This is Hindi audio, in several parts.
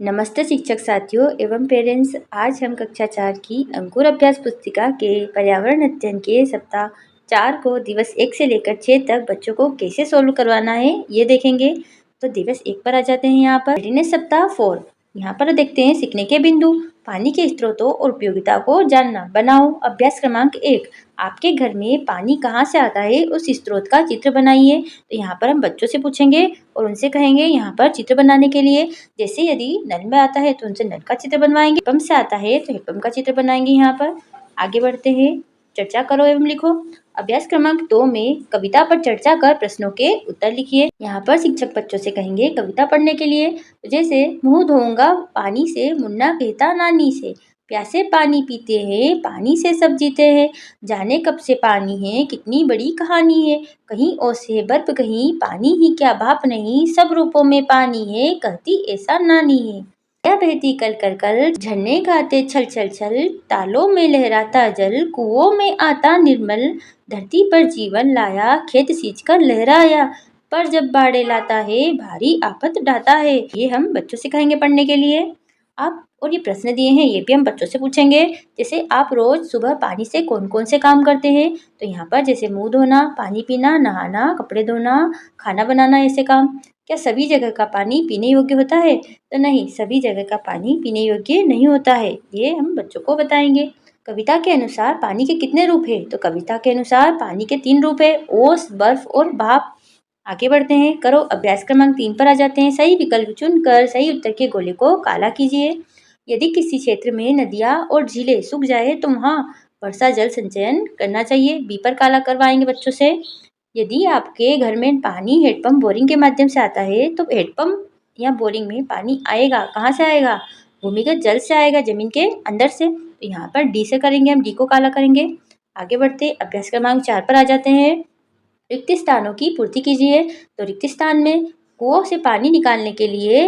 नमस्ते शिक्षक साथियों एवं पेरेंट्स। आज हम कक्षा 4 की अंकुर अभ्यास पुस्तिका के पर्यावरण अध्ययन के सप्ताह 4 को दिवस 1 से लेकर 6 तक बच्चों को कैसे सोल्व करवाना है ये देखेंगे। तो दिवस 1 पर आ जाते हैं। यहाँ पर रेडीनेस सप्ताह 4। यहाँ पर देखते हैं सीखने के बिंदु। पानी के स्रोतों और उपयोगिता को जानना। बनाओ अभ्यास क्रमांक 1। आपके घर में पानी कहाँ से आता है उस स्रोत का चित्र बनाइए। तो यहाँ पर हम बच्चों से पूछेंगे और उनसे कहेंगे यहाँ पर चित्र बनाने के लिए। जैसे यदि नल में आता है तो उनसे नल का चित्र बनवाएंगे, हेडपंप से आता है तो हेडपंप का चित्र बनाएंगे। यहाँ पर आगे बढ़ते हैं। चर्चा करो एवं लिखो। अभ्यास क्रमांक 2 में कविता पर चर्चा कर प्रश्नों के उत्तर लिखिए। यहाँ पर शिक्षक बच्चों से कहेंगे कविता पढ़ने के लिए। जैसे मुंह धोऊंगा पानी से, मुन्ना कहता नानी से, प्यासे पानी पीते हैं, पानी से सब जीते हैं, जाने कब से पानी है, कितनी बड़ी कहानी है, कहीं ओस है बर्फ, कहीं पानी ही क्या भाप नहीं, सब रूपों में पानी है, कहती ऐसा नानी है। क्या बहती कल कर कल, झरने गाते छल छल छल, तालों में लहराता जल, कुओं में आता निर्मल, धरती पर जीवन लाया, खेत सींच कर लहराया, पर जब बाढ़े लाता है, भारी आफत डाता है। ये हम बच्चों से कहेंगे पढ़ने के लिए। आप और ये प्रश्न दिए हैं ये भी हम बच्चों से पूछेंगे। जैसे आप रोज सुबह पानी से कौन कौन से काम करते हैं। तो यहाँ पर जैसे मुंह धोना, पानी पीना, नहाना, कपड़े धोना, खाना बनाना, ऐसे काम। क्या सभी जगह का पानी पीने योग्य होता है। तो नहीं, सभी जगह का पानी पीने योग्य नहीं होता है। ये हम बच्चों को बताएंगे। कविता के अनुसार पानी के कितने रूप है। तो कविता के अनुसार पानी के 3 रूप है, ओस, बर्फ और भाप। आगे बढ़ते हैं। करो अभ्यास क्रमांक 3 पर आ जाते हैं। सही विकल्प चुनकर सही उत्तर के गोले को काला कीजिए। यदि किसी क्षेत्र में नदियाँ और झीलें सूख जाए तो वहाँ वर्षा जल संचयन करना चाहिए। बी पर काला करवाएंगे बच्चों से। यदि आपके घर में पानी हेडपंप बोरिंग के माध्यम से आता है तो हेडपंप या बोरिंग में पानी आएगा, कहाँ से आएगा, भूमिगत जल से आएगा, जमीन के अंदर से। तो यहाँ पर डी से करेंगे, हम डी को काला करेंगे। आगे बढ़ते अभ्यास क्रमांक 4 पर आ जाते हैं। रिक्त स्थानों की पूर्ति कीजिए। तो रिक्त स्थान में कुओं से पानी निकालने के लिए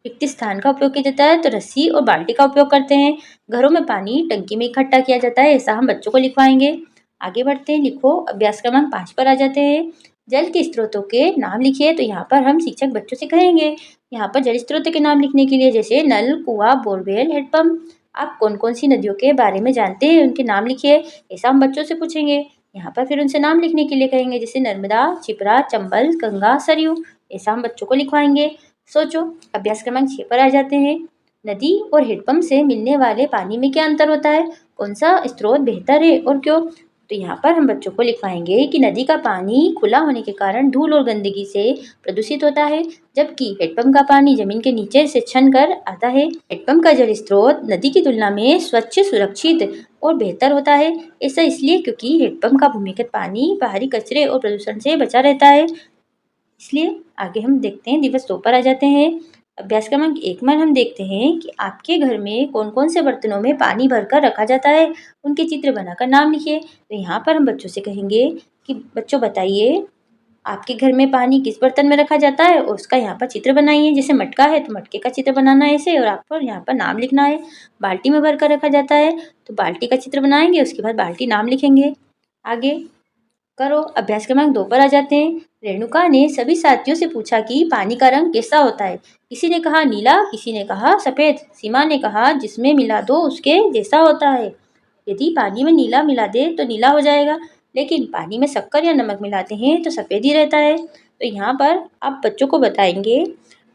रिक्त स्थान का उपयोग किया जाता है तो रस्सी और बाल्टी का उपयोग करते हैं। घरों में पानी टंकी में इकट्ठा किया जाता है, ऐसा हम बच्चों को लिखवाएंगे। आगे बढ़ते हैं। लिखो अभ्यास क्रमांक 5 पर आ जाते हैं। जल के स्रोतों के नाम लिखिए। तो यहाँ पर हम शिक्षक बच्चों से कहेंगे यहाँ पर जल स्रोतों के नाम लिखने के लिए। जैसे नल, कुआं, बोरवेल, हेडपंप। आप कौन कौन सी नदियों के बारे में जानते हैं उनके नाम लिखिए, ऐसा हम बच्चों से पूछेंगे। यहाँ पर फिर उनसे नाम लिखने के लिए कहेंगे। जैसे नर्मदा, छिपरा, चंबल, गंगा, सरयू, ऐसा हम बच्चों को लिखवाएंगे। सोचो अभ्यास क्रमांक 6 पर आ जाते हैं। नदी और हेडपंप से मिलने वाले पानी में क्या अंतर होता है, कौन सा स्रोत बेहतर है और क्यों। तो यहाँ पर हम बच्चों को लिखवाएंगे कि नदी का पानी खुला होने के कारण धूल और गंदगी से प्रदूषित होता है, जबकि हेडपंप का पानी जमीन के नीचे से छन कर आता है। हेडपंप का जल स्रोत नदी की तुलना में स्वच्छ, सुरक्षित और बेहतर होता है। ऐसा इसलिए क्योंकि हेडपंप का भूमिगत पानी बाहरी कचरे और प्रदूषण से बचा रहता है, इसलिए। आगे हम देखते हैं दिवस 2 पर आ जाते हैं। अभ्यास क्रमांक 1 में हम देखते हैं कि आपके घर में कौन कौन से बर्तनों में पानी भरकर रखा जाता है, उनके चित्र बनाकर नाम लिखिए। तो यहाँ पर हम बच्चों से कहेंगे कि बच्चों बताइए आपके घर में पानी किस बर्तन में रखा जाता है और उसका यहाँ पर चित्र बनाइए। जैसे मटका है तो मटके का चित्र बनाना है ऐसे, और आपको यहाँ पर नाम लिखना है। बाल्टी में भरकर रखा जाता है तो बाल्टी का चित्र बनाएंगे, उसके बाद बाल्टी नाम लिखेंगे। आगे करो अभ्यास क्रमांक 2 पर आ जाते हैं। रेणुका ने सभी साथियों से पूछा कि पानी का रंग कैसा होता है। किसी ने कहा नीला, किसी ने कहा सफेद। सीमा ने कहा जिसमें मिला दो उसके जैसा होता है। यदि पानी में नीला मिला दे तो नीला हो जाएगा, लेकिन पानी में शक्कर या नमक मिलाते हैं तो सफ़ेद ही रहता है। तो यहाँ पर आप बच्चों को बताएंगे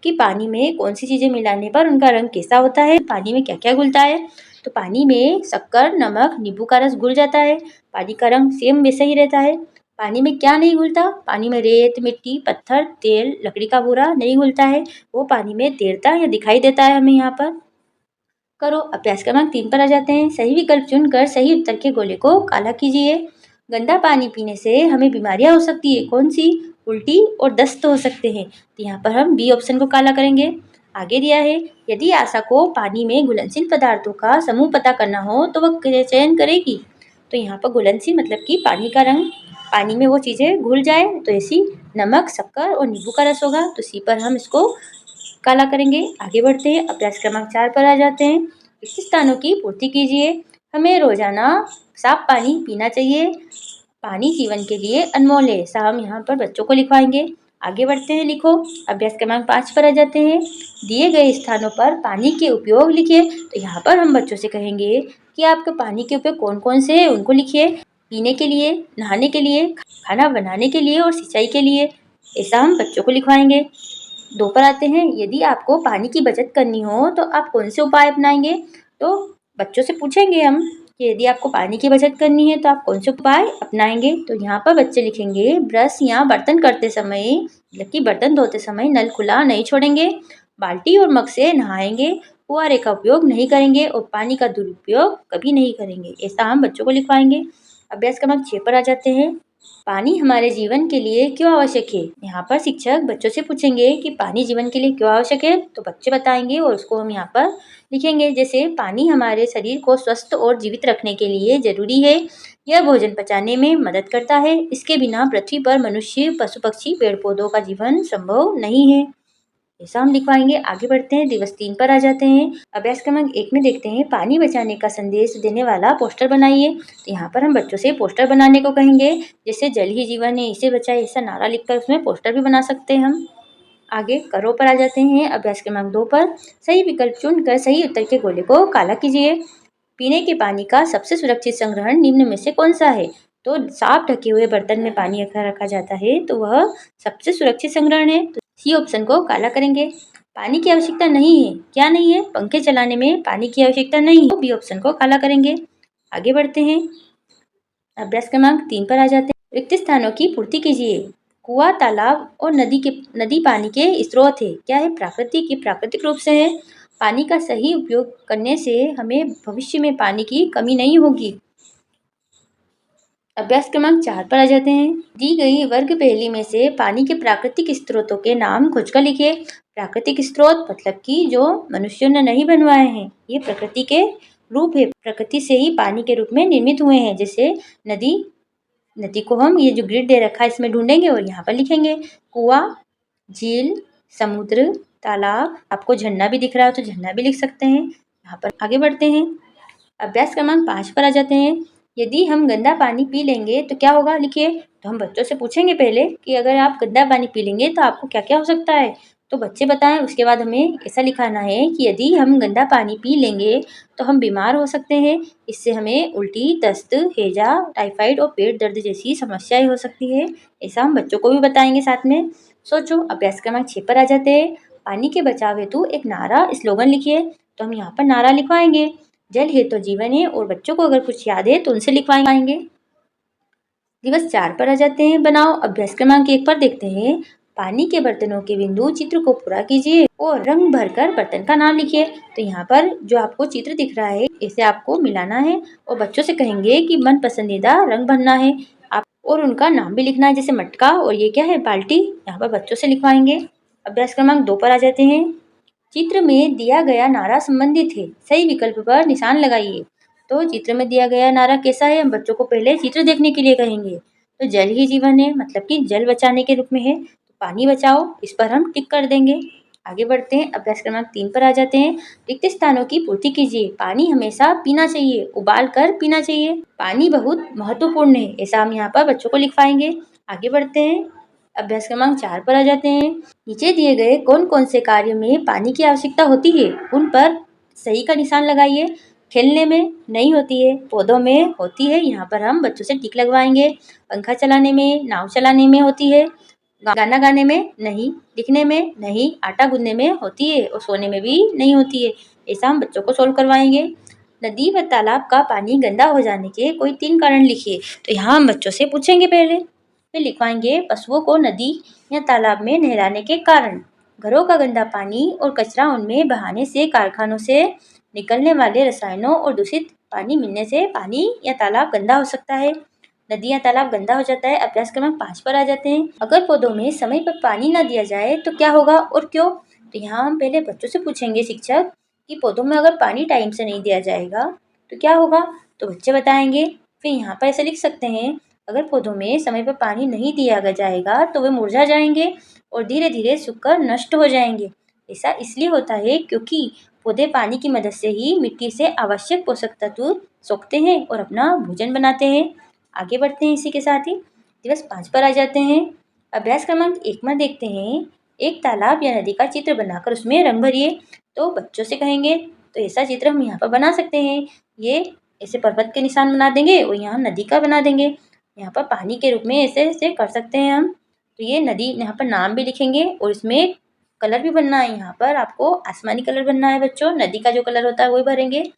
कि पानी में कौन सी चीज़ें मिलाने पर उनका रंग कैसा होता है, पानी में क्या क्या घुलता है। तो पानी में शक्कर, नमक, नींबू का रस घुल जाता है, पानी का रंग सेम वैसा ही रहता है। पानी में क्या नहीं घुलता, पानी में रेत, मिट्टी, पत्थर, तेल, लकड़ी का बूरा नहीं घुलता है, वो पानी में तैरता या दिखाई देता है हमें। यहाँ पर करो अभ्यास क्रमांक 3 पर आ जाते हैं। सही विकल्प चुनकर सही उत्तर के गोले को काला कीजिए। गंदा पानी पीने से हमें बीमारियां हो सकती है, कौन सी, उल्टी और दस्त हो सकते हैं। तो यहाँ पर हम बी ऑप्शन को काला करेंगे। आगे दिया है यदि आशा को पानी में घुलनशील पदार्थों का समूह पता करना हो तो वह चयन करेगी। तो यहाँ पर घुलनशील मतलब कि पानी का रंग, पानी में वो चीज़ें घुल जाए तो ऐसी नमक, शक्कर और नींबू का रस होगा। तो सी पर हम इसको काला करेंगे। आगे बढ़ते हैं अभ्यास क्रमांक 4 पर आ जाते हैं। रिक्त स्थानों की पूर्ति कीजिए। हमें रोजाना साफ पानी पीना चाहिए, पानी जीवन के लिए अनमोल है, ऐसा हम यहाँ पर बच्चों को लिखवाएंगे। आगे बढ़ते हैं, लिखो। अभ्यास क्रमांक 5 पर आ जाते हैं। दिए गए स्थानों पर पानी के उपयोग लिखिए। तो यहाँ पर हम बच्चों से कहेंगे कि आपके पानी के उपयोग कौन कौन से हैं उनको लिखिए। पीने के लिए, नहाने के लिए, खाना बनाने के लिए और सिंचाई के लिए। ऐसा हम बच्चों को लिखवाएंगे। 2 पर आते हैं। यदि आपको पानी की बचत करनी हो तो आप कौन से उपाय अपनाएंगे? तो बच्चों से पूछेंगे हम कि यदि आपको पानी की बचत करनी है तो आप कौन से उपाय अपनाएंगे? तो यहाँ पर बच्चे लिखेंगे, ब्रश या बर्तन करते समय, मतलब कि बर्तन धोते समय नल खुला नहीं छोड़ेंगे, बाल्टी और मग से नहाएंगे, फुहारे का उपयोग नहीं करेंगे और पानी का दुरुपयोग कभी नहीं करेंगे। ऐसा हम बच्चों को लिखवाएंगे। अभ्यास क्रमांक 6 पर आ जाते हैं। पानी हमारे जीवन के लिए क्यों आवश्यक है? यहाँ पर शिक्षक बच्चों से पूछेंगे कि पानी जीवन के लिए क्यों आवश्यक है, तो बच्चे बताएंगे और उसको हम यहाँ पर लिखेंगे। जैसे पानी हमारे शरीर को स्वस्थ और जीवित रखने के लिए जरूरी है। यह भोजन पचाने में मदद करता है। इसके बिना पृथ्वी पर मनुष्य, पशु पक्षी, पेड़ पौधों का जीवन संभव नहीं है। ऐसा हम लिखवाएंगे। आगे बढ़ते हैं, दिवस 3 पर आ जाते हैं। अभ्यास क्रमांक 1 में देखते हैं, पानी बचाने का संदेश देने वाला पोस्टर बनाइए। तो यहाँ पर हम बच्चों से पोस्टर बनाने को कहेंगे। जैसे जल ही जीवन है, इसे बचाए, ऐसा नारा लिखकर उसमें पोस्टर भी बना सकते हैं हम। आगे करो पर आ जाते हैं। अभ्यास क्रमांक 2 पर सही विकल्प चुनकर सही उत्तर के गोले को काला कीजिए। पीने के पानी का सबसे सुरक्षित संग्रहण निम्न में से कौन सा है? तो साफ ढके हुए बर्तन में पानी रखा जाता है, तो वह सबसे सुरक्षित संग्रहण है। तो सी ऑप्शन को काला करेंगे। पानी की आवश्यकता नहीं है, क्या नहीं है? पंखे चलाने में पानी की आवश्यकता नहीं है, तो बी ऑप्शन को काला करेंगे। आगे बढ़ते हैं। अभ्यास क्रमांक 3 पर आ जाते हैं। रिक्त स्थानों की पूर्ति कीजिए। कुआं, तालाब और नदी पानी के स्रोत है। क्या है? प्राकृतिक रूप से है। पानी का सही उपयोग करने से हमें भविष्य में पानी की कमी नहीं होगी। अभ्यास क्रमांक 4 पर आ जाते हैं। दी गई वर्ग पहेली में से पानी के प्राकृतिक स्रोतों के नाम खोजकर लिखिए। प्राकृतिक स्रोत मतलब कि जो मनुष्यों ने नहीं बनवाए हैं, ये प्रकृति के रूप है, प्रकृति से ही पानी के रूप में निर्मित हुए हैं। जैसे नदी को हम ये जो ग्रिड दे रखा है इसमें ढूंढेंगे और यहाँ पर लिखेंगे। कुआं, झील, समुद्र, तालाब, आपको झरना भी दिख रहा है तो झरना भी लिख सकते हैं। यहाँ पर आगे बढ़ते हैं। अभ्यास क्रमांक 5 पर आ जाते हैं। यदि हम गंदा पानी पी लेंगे तो क्या होगा? लिखिए। तो हम बच्चों से पूछेंगे पहले कि अगर आप गंदा पानी पी लेंगे तो आपको क्या क्या हो सकता है, तो बच्चे बताएं। उसके बाद हमें ऐसा लिखाना है कि यदि हम गंदा पानी पी लेंगे तो हम बीमार हो सकते हैं। इससे हमें उल्टी, दस्त, हैजा, टाइफाइड और पेट दर्द जैसी समस्याएं हो सकती है। ऐसा हम बच्चों को भी बताएंगे साथ में। सोचो। अभ्यास क्रमांक 6 पर आ जाते हैं। पानी के बचाव हेतु एक नारा, स्लोगन लिखिए। तो हम यहाँ पर नारा लिखवाएंगे, जल है तो जीवन है, और बच्चों को अगर कुछ याद है तो उनसे लिखवाएंगे। दिवस 4 पर आ जाते हैं। बनाओ। अभ्यास क्रमांक 1 पर देखते हैं। पानी के बर्तनों के बिंदु चित्र को पूरा कीजिए और रंग भरकर बर्तन का नाम लिखिए। तो यहाँ पर जो आपको चित्र दिख रहा है इसे आपको मिलाना है और बच्चों से कहेंगे कि मन पसंदीदा रंग भरना है आप, और उनका नाम भी लिखना है। जैसे मटका, और ये क्या है? बाल्टी। यहाँ पर बच्चों से लिखवाएंगे। अभ्यास क्रमांक 2 पर आ जाते हैं। चित्र में दिया गया नारा संबंधित है, सही विकल्प पर निशान लगाइए। तो चित्र में दिया गया नारा कैसा है? हम बच्चों को पहले चित्र देखने के लिए कहेंगे। तो जल ही जीवन है, मतलब कि जल बचाने के रूप में है, तो पानी बचाओ, इस पर हम टिक कर देंगे। आगे बढ़ते हैं। अभ्यास क्रमांक 3 पर आ जाते हैं। रिक्त स्थानों की पूर्ति कीजिए। पानी हमेशा पीना चाहिए, उबाल कर पीना चाहिए। पानी बहुत महत्वपूर्ण है, ऐसा हम यहाँ पर बच्चों को लिखवाएंगे। आगे बढ़ते हैं। अभ्यास क्रमांक 4 पर आ जाते हैं। नीचे दिए गए कौन कौन से कार्य में पानी की आवश्यकता होती है, उन पर सही का निशान लगाइए। खेलने में नहीं होती है, पौधों में होती है, यहाँ पर हम बच्चों से टिक लगवाएंगे। पंखा चलाने में, नाव चलाने में होती है, गाना गाने में नहीं, लिखने में नहीं, आटा गूंदने में होती है और सोने में भी नहीं होती है। ऐसा हम बच्चों को सोल्व करवाएंगे। नदी व तालाब का पानी गंदा हो जाने के कोई 3 कारण लिखिए। तो यहाँ हम बच्चों से पूछेंगे पहले, फिर लिखवाएंगे पशुओं को नदी या तालाब में नहलाने के कारण, घरों का गंदा पानी और कचरा उनमें बहाने से, कारखानों से निकलने वाले रसायनों और दूषित पानी मिलने से पानी या तालाब गंदा हो सकता है, नदी या तालाब गंदा हो जाता है। अभ्यास क्रमांक 5 पर आ जाते हैं। अगर पौधों में समय पर पानी न दिया जाए तो क्या होगा और क्यों? तो यहाँ हम पहले बच्चों से पूछेंगे शिक्षक कि पौधों में अगर पानी टाइम से नहीं दिया जाएगा तो क्या होगा, तो बच्चे बताएंगे। फिर यहाँ पर ऐसे लिख सकते हैं, अगर पौधों में समय पर पानी नहीं दिया जाएगा तो वे मुरझा जाएंगे और धीरे धीरे सूखकर नष्ट हो जाएंगे। ऐसा इसलिए होता है क्योंकि पौधे पानी की मदद से ही मिट्टी से आवश्यक पोषक तत्व सोखते हैं और अपना भोजन बनाते हैं। आगे बढ़ते हैं इसी के साथ ही। दिवस 5 पर आ जाते हैं। अभ्यास क्रमांक 1 में देखते हैं, एक तालाब या नदी का चित्र बनाकर उसमें रंग भरिए। तो बच्चों से कहेंगे तो ऐसा चित्र हम यहाँ पर बना सकते हैं। ये ऐसे पर्वत के निशान बना देंगे और यहाँ नदी का बना देंगे। यहाँ पर पानी के रूप में ऐसे ऐसे कर सकते हैं हम। तो ये नदी, यहाँ पर नाम भी लिखेंगे और इसमें कलर भी बनना है। यहाँ पर आपको आसमानी कलर बनना है बच्चों, नदी का जो कलर होता है वही भरेंगे।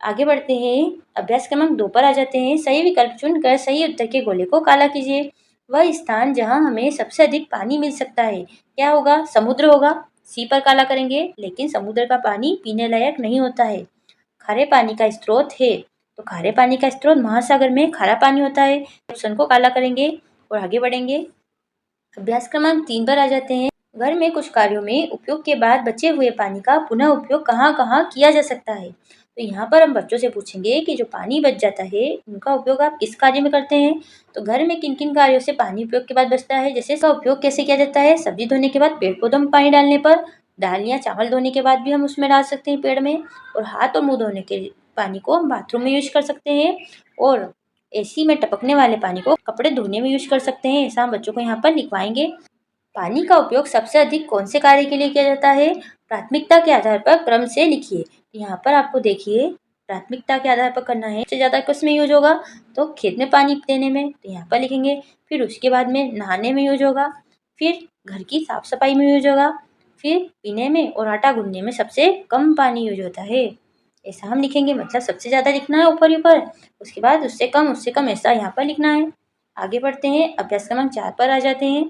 आगे बढ़ते हैं, अभ्यास क्रमांक 2 पर आ जाते हैं। सही विकल्प चुनकर सही उत्तर के गोले को काला कीजिए। वह स्थान जहां हमें सबसे अधिक पानी मिल सकता है क्या होगा? समुद्र होगा। सी पर काला करेंगे, लेकिन समुद्र का पानी पीने लायक नहीं होता है। खारे पानी का स्रोत है, तो खारे पानी का स्रोत महासागर में खारा पानी होता है। ऑप्शन को काला करेंगे और आगे बढ़ेंगे। अभ्यास क्रमांक 3 पर आ जाते हैं। घर में कुछ कार्यों में उपयोग के बाद बचे हुए पानी का पुनः उपयोग कहाँ कहाँ किया जा सकता है? तो यहाँ पर हम बच्चों से पूछेंगे कि जो पानी बच जाता है उनका उपयोग आप किस कार्य में करते हैं? तो घर में किन किन कार्यों से पानी उपयोग के बाद बचता है? जैसे इसका उपयोग कैसे किया जाता है? सब्जी धोने के बाद, पेड़ पौधों में पानी डालने पर, दाल या चावल धोने के बाद भी हम उसमें डाल सकते हैं पेड़ में, और हाथ और मुंह धोने के पानी को हम बाथरूम में यूज कर सकते हैं, और एसी में टपकने वाले पानी को कपड़े धोने में यूज कर सकते हैं। ऐसा हम बच्चों को यहाँ पर लिखवाएंगे। पानी का उपयोग सबसे अधिक कौन से कार्य के लिए किया जाता है? प्राथमिकता के आधार पर क्रम से लिखिए। यहाँ पर आपको देखिए प्राथमिकता के आधार पर करना है। सबसे ज़्यादा किस में यूज होगा? तो खेत में पानी देने में, तो यहाँ पर लिखेंगे। फिर उसके बाद में नहाने में यूज होगा, फिर घर की साफ सफाई में यूज होगा, फिर पीने में और आटा गूंदने में सबसे कम पानी यूज होता है। ऐसा हम लिखेंगे, मतलब सबसे ज़्यादा लिखना है ऊपर ऊपर, उसके बाद उससे कम ऐसा यहाँ पर लिखना है। आगे बढ़ते हैं, अभ्यास क्रमांक 4 पर आ जाते हैं।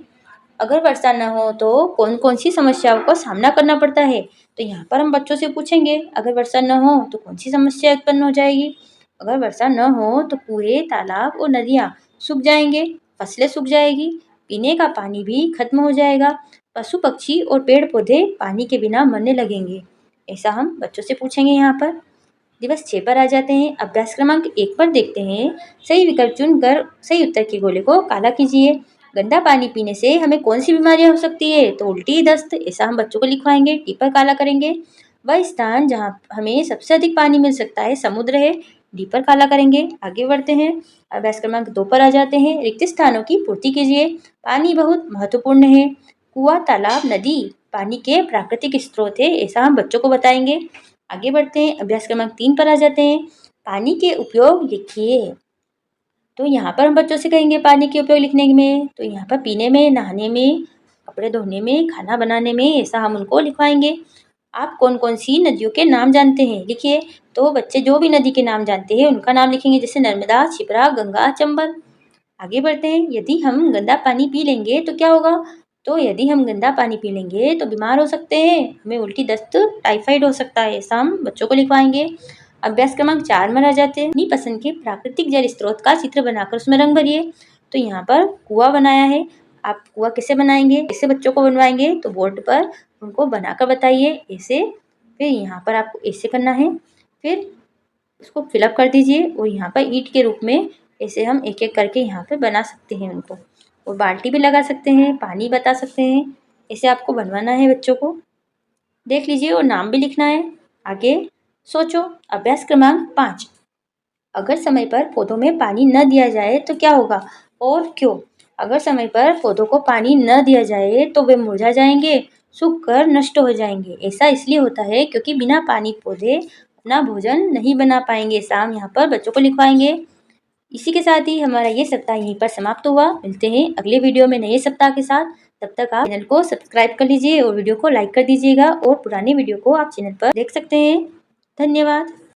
अगर वर्षा न हो तो कौन कौन सी समस्याओं का सामना करना पड़ता है? तो यहाँ पर हम बच्चों से पूछेंगे, अगर वर्षा न हो तो कौन सी समस्या उत्पन्न हो जाएगी? अगर वर्षा न हो तो कुएं, तालाब और नदियाँ सूख जाएंगे, फसलें सूख जाएगी, पीने का पानी भी खत्म हो जाएगा, पशु पक्षी और पेड़ पौधे पानी के बिना मरने लगेंगे। ऐसा हम बच्चों से पूछेंगे। यहाँ पर दिवस 6 पर आ जाते हैं। अभ्यास क्रमांक 1 पर देखते हैं, सही विकल्प चुनकर सही उत्तर के गोले को काला कीजिए। गंदा पानी पीने से हमें कौन सी बीमारियां हो सकती है? तो उल्टी, दस्त। ऐसा हम बच्चों को लिखवाएंगे, टी पर काला करेंगे। वह स्थान जहाँ हमें सबसे अधिक पानी मिल सकता है समुद्र है, डी पर काला करेंगे। आगे बढ़ते हैं, अभ्यास क्रमांक 2 पर आ जाते हैं। रिक्त स्थानों की पूर्ति कीजिए। पानी बहुत महत्वपूर्ण है। कुआं, तालाब, नदी पानी के प्राकृतिक स्रोत है, ऐसा हम बच्चों को बताएंगे। आगे बढ़ते हैं, अभ्यास क्रमांक 3 पर आ जाते हैं। पानी के उपयोग लिखिए। तो यहाँ पर हम बच्चों से कहेंगे पानी के उपयोग लिखने में, तो यहाँ पर पीने में, नहाने में, कपड़े धोने में, खाना बनाने में, ऐसा हम उनको लिखवाएंगे। आप कौन कौन सी नदियों के नाम जानते हैं? लिखिए। तो बच्चे जो भी नदी के नाम जानते हैं उनका नाम लिखेंगे, जैसे नर्मदा, क्षिप्रा, गंगा, चंबल। आगे बढ़ते हैं, यदि हम गंदा पानी पी लेंगे तो क्या होगा? तो यदि हम गंदा पानी पी लेंगे तो बीमार हो सकते हैं, हमें उल्टी, दस्त, टाइफाइड हो सकता है। ऐसा हम बच्चों को लिखवाएंगे। अभ्यास क्रमांक 4 में रह जाते हैं। अपनी पसंद के प्राकृतिक जल स्रोत का चित्र बनाकर उसमें रंग भरिए। तो यहाँ पर कुआं बनाया है, आप कुआं कैसे बनाएंगे, कैसे बच्चों को बनवाएंगे? तो बोर्ड पर उनको बनाकर बताइए ऐसे। फिर यहाँ पर आपको ऐसे करना है, फिर उसको फिलअप कर दीजिए और यहाँ पर ईंट के रूप में ऐसे हम एक एक करके यहाँ पे बना सकते हैं उनको, और बाल्टी भी लगा सकते हैं, पानी बता सकते हैं। ऐसे आपको बनवाना है बच्चों को, देख लीजिए, और नाम भी लिखना है। आगे सोचो। अभ्यास क्रमांक 5, अगर समय पर पौधों में पानी न दिया जाए तो क्या होगा और क्यों? अगर समय पर पौधों को पानी न दिया जाए तो वे मुरझा जाएंगे, सूख कर नष्ट हो जाएंगे। ऐसा इसलिए होता है क्योंकि बिना पानी पौधे अपना भोजन नहीं बना पाएंगे। ऐसा हम यहाँ पर बच्चों को लिखवाएंगे। इसी के साथ ही हमारा ये सप्ताह यहीं पर समाप्त हुआ। मिलते हैं अगले वीडियो में नए सप्ताह के साथ। तब तक आप चैनल को सब्सक्राइब कर लीजिए और वीडियो को लाइक कर दीजिएगा, और पुरानी वीडियो को आप चैनल पर देख सकते हैं। धन्यवाद।